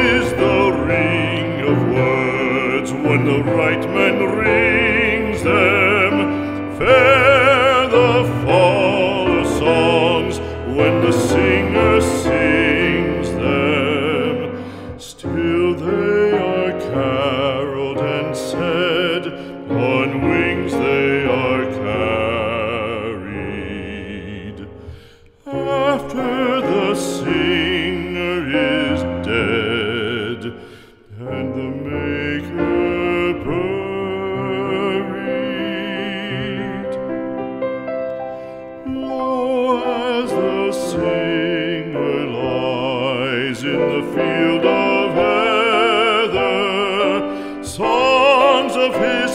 is the ring of words when the right man rings them. Fair the fall of songs when the singer sings them. Still they are caroled and said, on wings they are carried. After the singer is dead and the maker buried, lo, as the singer lies in the field of heather, songs of his